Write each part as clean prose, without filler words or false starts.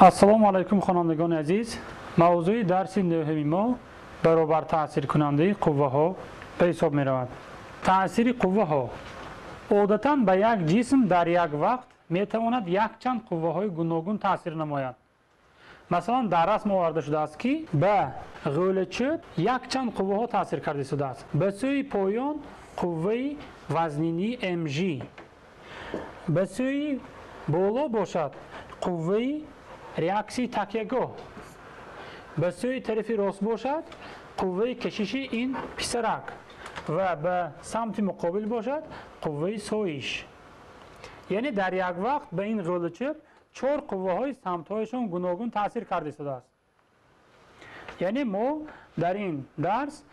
ассалому алайкум хонандагони азиз. мавзӯи дарси нӯҳуми мо баробар таъсиркунандаи қувваҳо ба ҳисоб меравад. таъсири қувваҳо одатан ба як ҷисм дар як вақт метавонад якчанд қувваҳои гуногун таъсир намояд. масалан дар расм оварда шудааст ки ба ғӯлачӯб якчанд қувваҳо таъсир карда истодааст. ба сӯи поён қувваи вазнинии mg, ба сӯи боло бошад қувваи реаксияи такягоҳ, ба сӯи тарафи рост бошад қувваи кашиши ин писарак ва ба самти муқобил бошад қувваи соиш. яъне дар як вақт ба ин ғӯлачӯб чор қувваҳои самтҳояшон гуногун таъсир карда истодааст. яъне мо дар ин дарс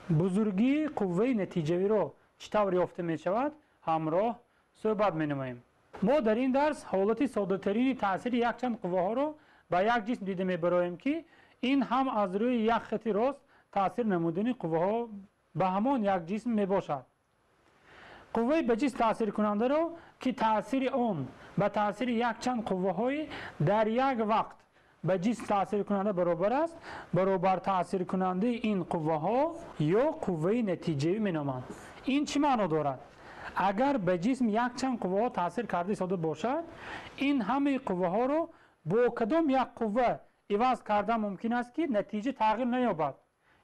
бузургии қувваи натиҷавиро чӣ тавр ёфта мешавад ҳамроҳ суҳбат менамоем. мо дар ин дарс ҳолати соддатарини таъсири якчанд қувваҳоро ба як ҷисм дида мебароем ки ин ҳам аз рӯи як хати рост таъсир намудани қувваҳо ба ҳамон як ҷисм мебошад. қувваи ба ҷисм таъсиркунандаро ки таъсири он ба таъсири якчанд қувваҳои дар як вақт ба ҷисм таъсиркунанда баробар аст, баробар таъсиркунандаи ин қувваҳо ё қувваи натиҷавӣ меноманд. ин чӣ маъно дорад? агар ба ҷисм якчанд қувваҳо таъсир карда истода бошад, ин ҳамаи қувваҳоро бо кадом як қувва иваз кардан мумкин аст ки натиҷа тағйир наёбад,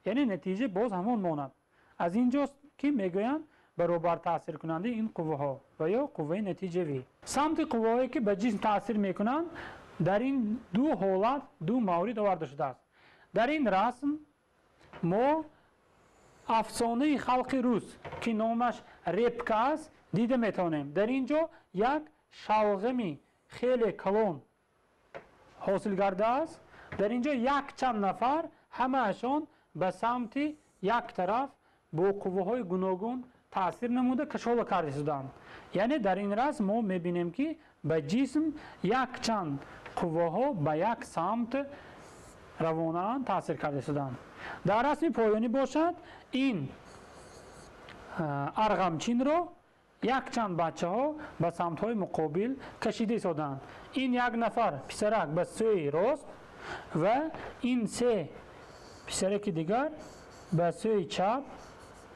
яъне натиҷа боз ҳамон монад. аз ин ҷост ки мегӯянд баробар таъсиркунандаи ин қувваҳо ва ё қувваи натиҷавӣ. самти қувваҳое ки ба ҷисм таъсир мекунанд дар ин ду ҳолат ду маврид оварда шудааст. дар ин расм мо афсонаи халқи рус ки номаш репка аст дида метавонем. дар ин ҷо як шалғами хеле калон ҳосил гардааст. дар ин ҷо якчанд нафар ҳамаашон ба самти як тараф бо қувваҳои гуногун таъсир намуда кашола карда истоданд. яъне дар ин расм мо мебинем ки ба ҷисм якчанд қувваҳо ба як самт равонаан таъсир карда истоданд. дар расми поёнӣ бошад ин арғамчинро якчанд бачаҳо ба самтҳои муқобил кашида истоданд. ин як нафар писарак ба сӯи рост ва ин се писараки дигар ба сӯи чап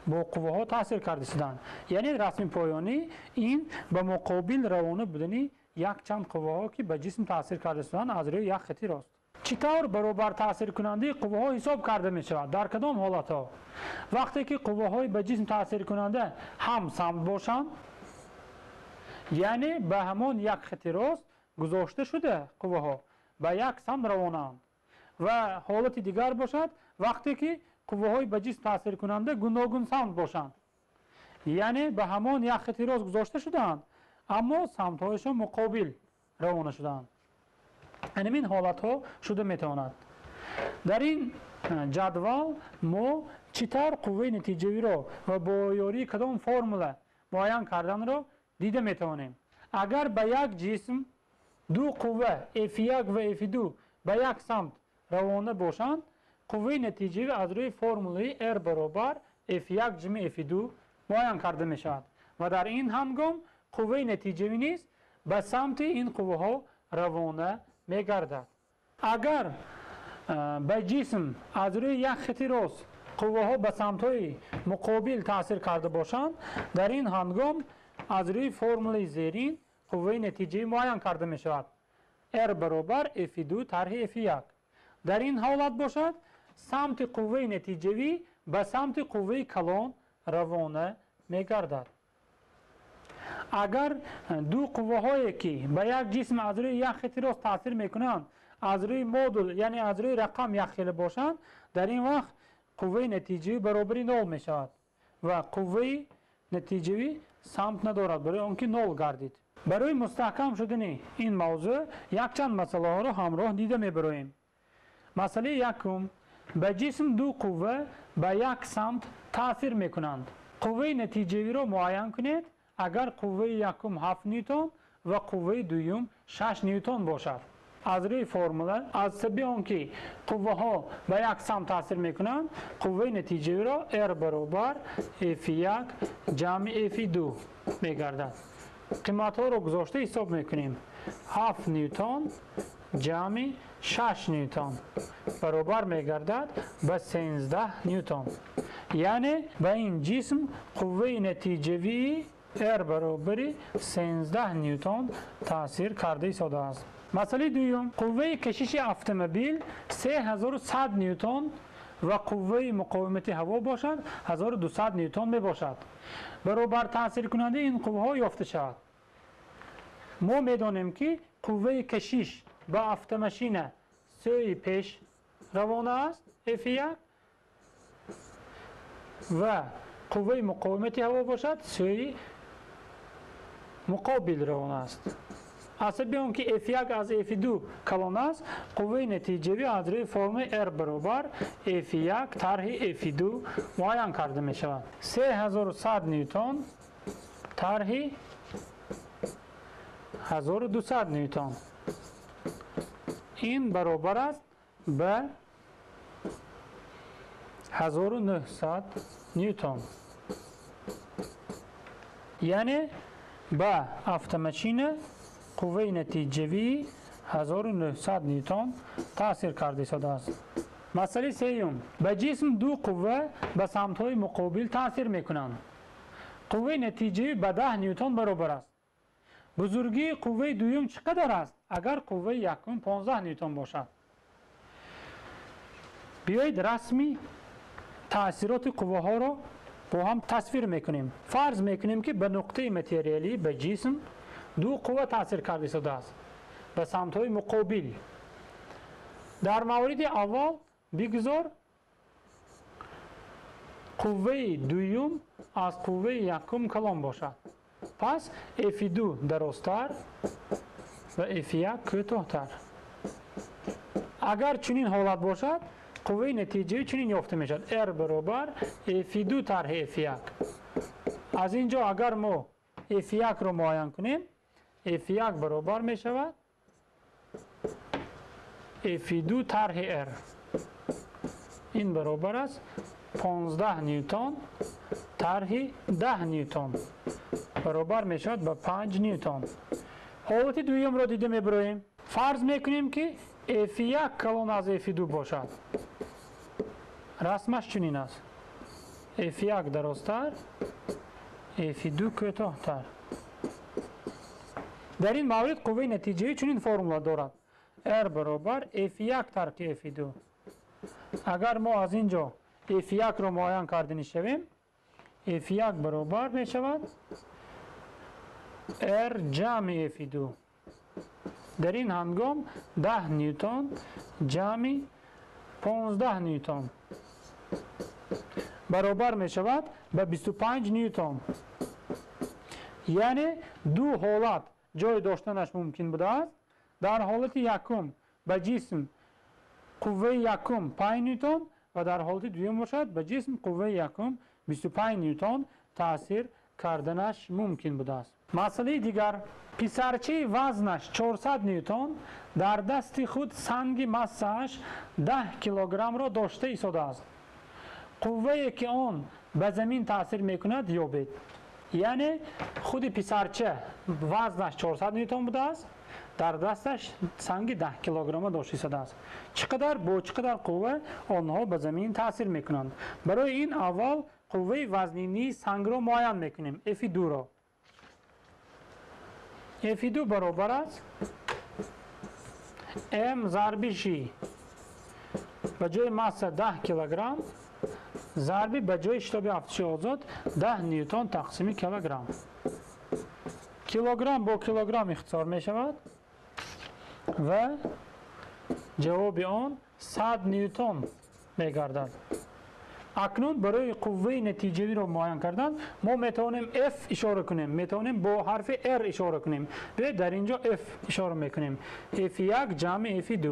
бо қувваҳо таъсир карда истоданд. яъне расми поёнӣ ин ба муқобил равона будани якчанд қувваҳо ки ба ҷисм таъсир карда истоданд аз рӯи як хати рост. чӣ тавр баробар таъсиркунандаи қувваҳо ҳисоб карда мешавад? дар кадом ҳолатҳо? вақте ки қувваҳои ба ҷисм таъсиркунанда ҳам самт бошанд, яъне ба ҳамон як хати рост гузошта шуда қувваҳо ба як самт равонаанд. ва ҳолати дигар бошад вақте ки қувваҳои ба ҷисм таъсиркунанда гуногун самт бошанд, яъне ба ҳамон як хати рост гузошта шудаанд, аммо самтҳояшон муқобил равона шудаанд. ин ҳамин ҳолатҳо шуда метавонад. дар ин ҷадвал мо чӣ тавр қувваи натиҷавиро ва бо ёрии кадом формула муайян карданро дида метавонем. агар ба як ҷисм ду қувва F1 ва F2 ба як самт равона бошанд, қувваи натиҷавӣ аз рӯи формулаи R баробар F1 ҷимъи F2 муайян карда мешавад ва дар ин ҳангом қувваи натиҷавӣ низ ба самти ин қувваҳо равона мегардад. агар ба ҷисм аз рӯи як хати рост қувваҳо ба самтҳои муқобил таъсир карда бошанд, дар ин ҳангом аз рӯи формулаи зерин қувваи натиҷавӣ муайян карда мешавад. R баробар F2 тарҳи F1. дар ин ҳолат бошад самти қувваи натиҷавӣ ба самти қувваи калон равона мегардад. агар ду қувваҳое ки ба як ҷисм аз рӯи як хати рост таъсир мекунанд аз рӯи модул, яъне аз рӯи рақам якхела бошанд, дар ин вақт қувваи натиҷавӣ баробари 0 мешавад ва қувваи натиҷавӣ самт надорад, барои он ки 0 гардид. барои мустаҳкам шудани ин мавзӯъ якчанд масъалаҳоро ҳамроҳ дида мебароем. масъалаи якум: ба ҷисм ду қувва ба як самт таъсир мекунанд. қувваи натиҷавиро муайян кунед агар қувваи якум 7 ньютон ва қувваи дуюм 6 ньютон бошад. аз рӯи формула аз сабаби он ки қувваҳо ба як самт таъсир мекунанд, қувваи натиҷавиро R баробар F1 ҷамъи F2 мегардад. қиматҳоро гузошта ҳисоб мекунем. 7 ньютон جامی 6 نیوتن برابر میگردد به 13 نیوتن. یعنی به این جسم قوه نتیجوی R برابر 13 نیوتن تاثیر کرده ایستاده است. مسئله دوم، قوه کشش اتومبیل 3100 نیوتن و قوه مقاومت هوا باشد 1200 نیوتن می باشد. برابر تاثیر کننده این قوه ها یافته شود. ما میدانیم که قوه کشش به اتوماشین سوی پیش روانه است F1 و قوه مقاومت هوا باشد سوی مقابل روانه است. حسب اون که F1 از F2 کلان است، قوه نتیجوی از روی فرم R برابر F1 طرح F2 معین کرده می شود. 3100 نیوتن طرح 1200 نیوتن این برابر است به 1900 نیوتن. یعنی با اتوماشین قوه نتیجوی 1900 نیوتن تاثیر کرده شده است. مسئله سوم، به جسم دو قوه به سمت‌های مقابل تاثیر میکنند. قوه نتیجوی به 10 نیوتن برابر است. بزرگی قوه دوم چقدر است؟ اگر قوه یکم 15 نیوتن باشد. بیایید رسمی تاثیرات قوه ها را با هم تصویر میکنیم. فرض میکنیم که به نقطه متریالی به جسم دو قوه تاثیر کرده شده است به سمت های مقابل. در مورد اول بگذار قوه دوم از قوه یکم کلان باشد. پس F2 درازتر و F1 کوتاه‌تر. اگر چنین حالت باشد قوه نتیجه چنین یافته می شود R برابر F2 طرح F1. از اینجا اگر ما F1 رو معین کنیم F1 برابر می شود F2 طرح R. این برابر است 15 نیوتن طرح 10 نیوتن برابر می شود به 5 نیوتن. حالت دوم را دیده می براییم. فرض می کنیم که F1 کلان از F2 باشد. رسمش چنین است. F1 درازتر F2 کوتاه‌تر. در این مورد قوه نتیجه چنین فرمولا دارد R برابر F1 طرح F2. اگر ما از اینجا F1 رو معین کرده شویم F1 برابر می شود R جمع F2. در این هنگام 10 نیوتن جمع 15 نیوتن برابر می شود به 25 نیوتن. یعنی دو حالت جای داشتنش ممکن بوده است. در حالت یکم به جسم قوه یکم 5 نیوتن و در حالت دوم باشد به جسم قوه یکم 25 نیوتن تاثیر کردنش ممکن بوده است. مسئله دیگر، پسرچه وزنش 400 نیوتن در دست خود سنگ مسه‌اش 10 کیلوگرم را داشته ایستاده است. قوه‌ای که آن به زمین تاثیر میکند یابید. یعنی خود پسرچه وزنش 400 نیوتن بوده است، در دستش سنگ 10 کیلوگرم داشته ایستاده است. چقدر با چقدر قوه آنها به زمین تاثیر میکنند. برای این اول قوه وزنینی سنگ را معین میکنیم F2 را. F2 برابر است M ضرب G به جای ماسه 10 کیلوگرم ضرب به جای شتاب افزایش آزاد 10 نیوتن تقسیم کیلوگرم. کیلوگرم با کیلوگرم اختصار می شود و جواب آن 100 نیوتن می گردد. اکنون برای قوه نتیجوی را معین کردن ما میتوانیم F اشاره کنیم، میتوانیم با حرف R اشاره کنیم و در اینجا F اشاره میکنیم F1 جمع F2.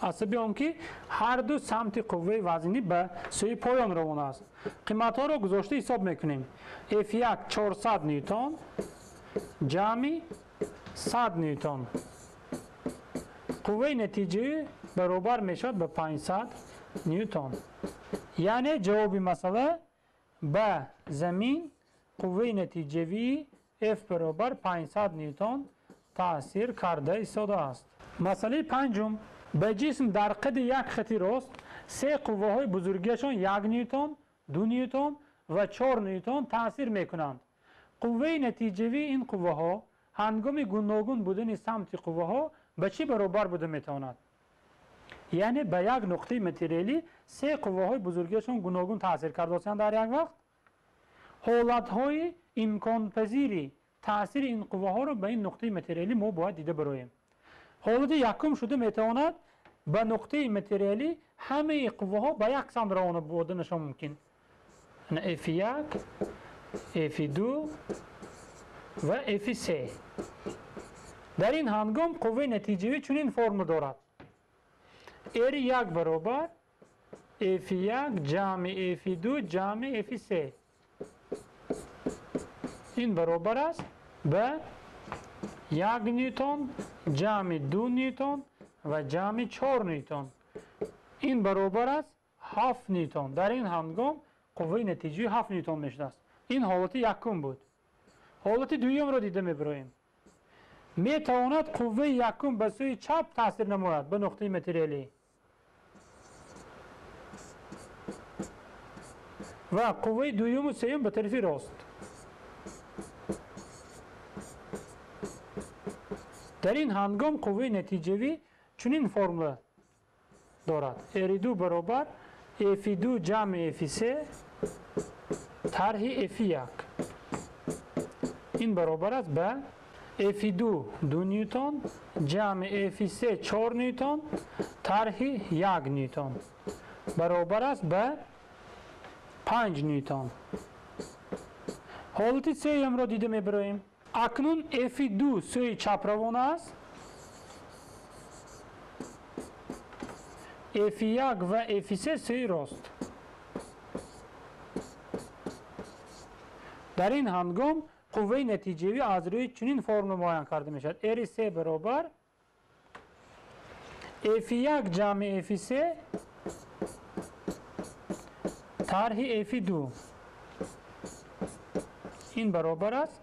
حسب آنکه هر دو سمت قوه وزنی به سوی پایان روان است. قیمت ها را گذاشته حساب میکنیم. F1 400 نیوتن جمع 100 نیوتن. قوه نتیجه برابر میشد به 500 نیوتن. یعنی جواب مسئله به زمین قوه نتیجوی F برابر 500 نیوتن تاثیر کرده ایستاده است. مسئله پنجم، به جسم در قد یک خطی راست سه قوه های بزرگیشان 1 نیوتن، 2 نیوتن و 4 نیوتن تاثیر میکنند. قوه نتیجوی این قوه ها هنگام گوناگون بودن سمت قوه ها به چی برابر بوده میتواند؟ یعنی به یک نقطه متریالی سه قوه های بزرگیشان گوناگون تاثیر کرده باشند در یک وقت. حالت های امکان پذیری تاثیر این قوه ها رو به این نقطه متریالی ما باید دیده برویم. حالت یکم شده میتواند به نقطه متریالی همه قوه ها به یک سمت روانه بودنشان ممکن. F1 F2 و F3. در این هنگام قوه نتیجوی چنین فرم دارد: R1 برابر F1 جمع F2 جمع F3. این برابر است به 1 نیوتن جمع 2 نیوتن و جمع 4 نیوتن. این برابر است 7 نیوتن. در این هنگام قوه نتیجوی 7 نیوتن میشده است. این حالت یکم بود. حالت دوم را دیده میبریم. میتواند قوه یکم به سوی چپ تاثیر نماید به نقطه متریالی و قوه دوم و سوم به طرف راست. در این هنگام قوه نتیجوی چنین فرمول دارد: R2 برابر F2 جمع F3 طرح F1. این برابر است به F2 2 نیوتن جمع F3 4 نیوتن طرح 1 نیوتن برابر است به 5 نیوتن. حالت سوم را دیده میبریم. اکنون F2 سوی چپ روان است، F1 و F3 سوی راست. در این هنگام قوه نتیجوی از روی چنین فرم معین کرده می شود: R3 برابر F1 جمع F3 طرح F2. این برابر است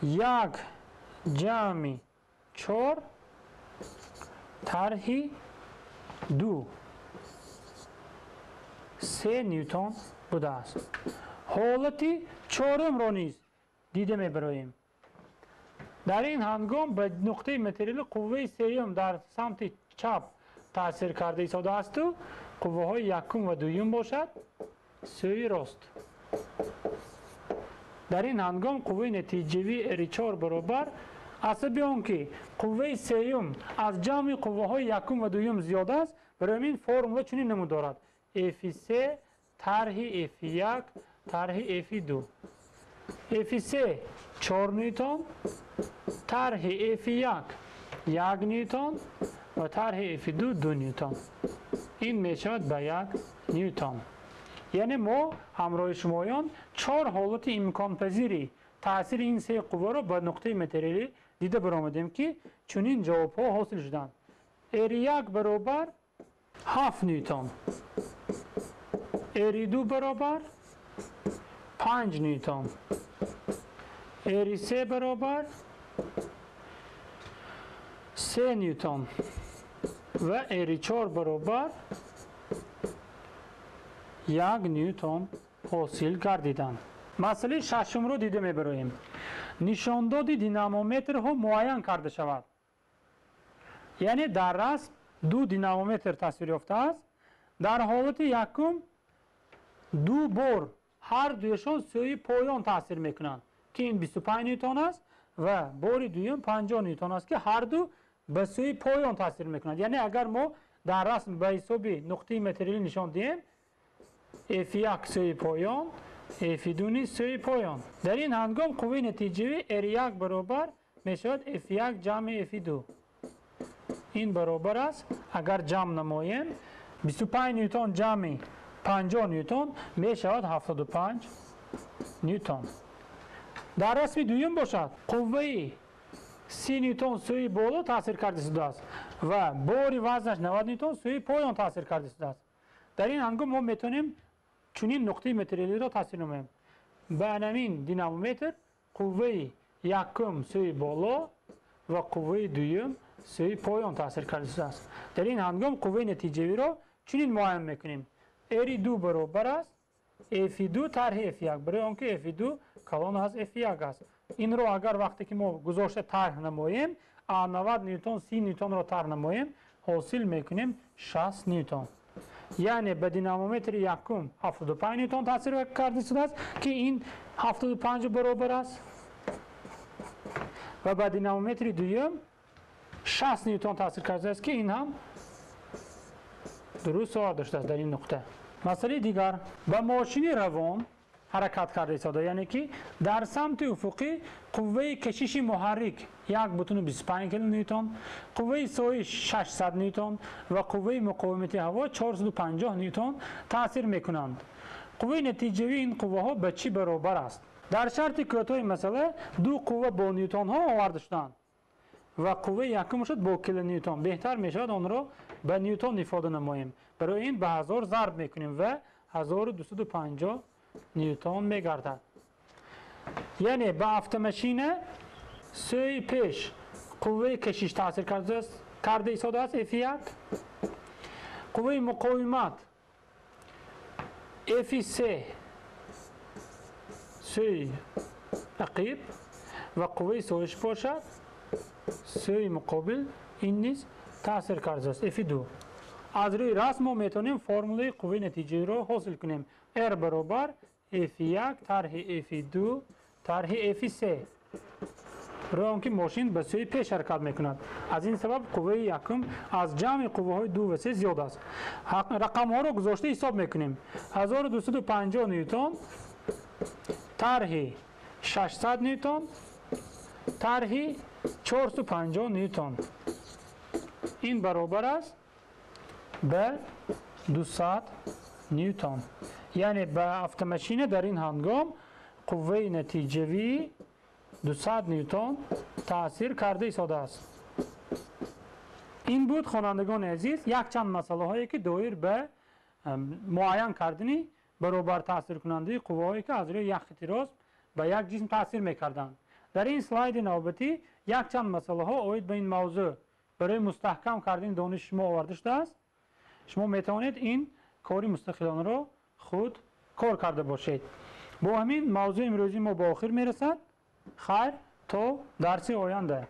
1 جمع 4 طرح 2 3 نیوتن بوده است. حالت چهارم را نیز دیده میبریم. در این هنگام به نقطه متریال قوه سوم در سمت چپ تاثیر کرده ایستاده است و قوه های یکم و دوم باشد سوی راست. در این هنگام قوه نتیجوی R4 برابر حسب آنکه قوه سوم از جمع قوه های یکم و دوم زیاده است، برای این فرمول چنین نمود دارد: F3 طرح F1 طرح F2. F3 4 نیوتن طرح F1 1 نیوتن و طرح F2 2 نیوتن. این میشود به 1 نیوتن. یعنی ما همراه شمایان 4 حالت امکان پذیری تاثیر این سه قوه را به نقطه متریالی دیده برآمدیم که چنین جواب ها حاصل شدند: R1 برابر 7 نیوتن، R2 برابر 5 نیوتن، R3 برابر 3 نیوتن و R4 برابر 1 نیوتن حاصل گردیدند. مسئله ششم رو دیده میبریم. نشانداد دینامومتر ها معین کرده شود. یعنی در رسم 2 دینامومتر تصویر یافته است. در حالت یکم 2 بار هر دویشان سوی پایان تاثیر میکنند که این 25 نیوتن است و بار دوم 50 نیوتن است که هر دو به سوی پایان تاثیر میکنند. یعنی اگر ما در رسم به حساب نقطه متریالی نشان دهیم F1 سوی پایان F2 نیز سوی پایان، در این هنگام قوه نتیجوی R1 برابر میشود F1 جمع F2. این برابر است اگر جمع نماییم 25 نیوتن جمع 50 نیوتن می شود 75 نیوتن. در رسم دوم باشد قوه 30 نیوتن سوی بالا تاثیر کرده شده است و بار وزنش 90 نیوتن سوی پایان تاثیر کرده شده است. در این هنگام ما میتونیم چنین نقطه متریالی را تاثیر نماییم: به همین دینامومتر قوه یکم سوی بالا و قوه دوم سوی پایان تاثیر کرده است. در این هنگام قوه نتیجوی را چنین معین میکنیم. اری دو برابر است اف دو طرح اف یک، برای آنکه اف دو کلان از اف یک است. این رو اگر وقتی که ما گذاشته طرح نماییم 90 نیوتن 30 نیوتن را طرح نماییم حاصل میکنیم 60 نیوتن. یعنی به دینامومتر یکم 75 نیوتن تاثیر کرده شده است که این 75 برابر است و به دینامومتر دوم 60 نیوتن تاثیر کرده است که این هم درست سوار داشته است در این نقطه. مسئله دیگر به ماشین روان حرکت کرده شده، یعنی که در سمت افقی قوه کشش محرک 1.25 کیلو نیوتن، قوه سایش 600 نیوتن و قوه مقاومت هوا 450 نیوتن تاثیر میکنند. قوه نتیجوی این قوه ها به چی برابر است؟ در شرط کوتاه مسئله دو قوه با نیوتن ها آورده شدند و قوه یکم شد با کیلو نیوتن. بهتر میشود آن را به نیوتن ifade نماییم. برای این به 1000 ضرب میکنیم و 1250 نیوتن میگردد. یعنی به автомاشین سوی پیش قوه کشش تاثیر کرده ایستاده است F1، قوه مقاومت F3 سوی عقب و قوه سویش باشد سوی مقابل این نیز تاثیر کرده است F2. از روی رسم ما میتونیم فرموله قوه نتیجه رو حاصل کنیم. R برابر F1 طرح F2 طرح F3. برای آنکه ماشین به سوی پیش حرکت میکند. از این سبب قوه یکم از جمع قوه های 2 و 3 زیاد است. رقم ها رو گذاشته حساب میکنیم. 1250 نیوتن طرح 600 نیوتن طرح 450 نیوتن این برابر است به 200 نیوتن. یعنی به автомاشین در این هنگام قوه نتیجوی 200 نیوتن تاثیر کرده ایستاده است. این بود خوانندگان عزیز یک چند مسئله هایی که دایر به معین کردن برابر تاثیر کننده قوه هایی که از روی یک خط راست به یک جسم تاثیر میکردند. در این سلاید نوبتی یک چند مسئله ها اوید به این موضوع برای مستحکم کردن دانش شما آورده شده است. شما میتوانید این کاری مستقلانه را خود کار کرده باشید. با همین موضوع امروزی ما به آخر میرسد. خیر تا درس آینده.